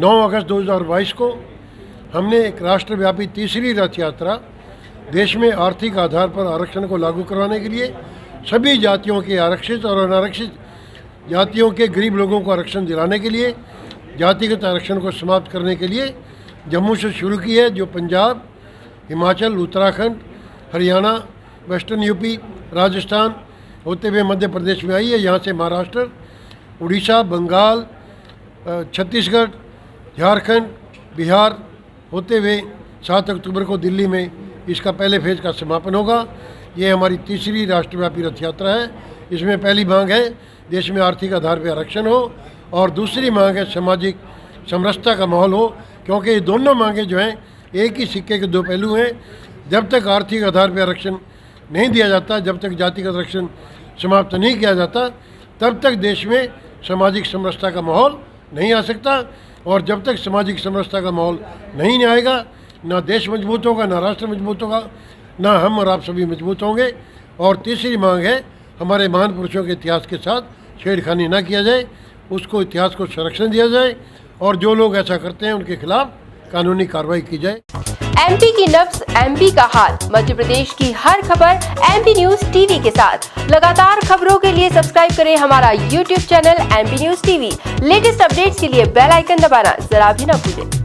9 अगस्त 2022 को हमने एक राष्ट्रव्यापी तीसरी रथ यात्रा देश में आर्थिक आधार पर आरक्षण को लागू करवाने के लिए सभी जातियों के आरक्षित और अनारक्षित जातियों के गरीब लोगों को आरक्षण दिलाने के लिए, जातिगत आरक्षण को समाप्त करने के लिए जम्मू से शुरू की है, जो पंजाब, हिमाचल, उत्तराखंड, हरियाणा, वेस्टर्न यूपी, राजस्थान होते हुए मध्य प्रदेश में आई है। यहाँ से महाराष्ट्र, उड़ीसा, बंगाल, छत्तीसगढ़, झारखंड, बिहार होते हुए 7 अक्टूबर को दिल्ली में इसका पहले फेज का समापन होगा। ये हमारी तीसरी राष्ट्रव्यापी रथ यात्रा है। इसमें पहली मांग है देश में आर्थिक आधार पर आरक्षण हो और दूसरी मांग है सामाजिक समरसता का माहौल हो, क्योंकि ये दोनों मांगें जो हैं एक ही सिक्के के दो पहलू हैं। जब तक आर्थिक आधार पर आरक्षण नहीं दिया जाता, जब तक जातिगत आरक्षण समाप्त नहीं किया जाता, तब तक देश में सामाजिक समरसता का माहौल नहीं आ सकता। और जब तक सामाजिक समरसता का माहौल नहीं आएगा, ना देश मजबूत होगा, ना राष्ट्र मजबूत होगा, ना हम और आप सभी मजबूत होंगे। और तीसरी मांग है हमारे महान पुरुषों के इतिहास के साथ छेड़खानी ना किया जाए, उसको इतिहास को संरक्षण दिया जाए और जो लोग ऐसा करते हैं उनके खिलाफ कानूनी कार्रवाई की जाए। एमपी की नब्ज, एमपी का हाल, मध्य प्रदेश की हर खबर एमपी न्यूज टीवी के साथ। लगातार खबरों के लिए सब्सक्राइब करें हमारा YouTube channel MP news TV. Latest updates के लिए बेल आइकन दबाना जरा भी न भूलें।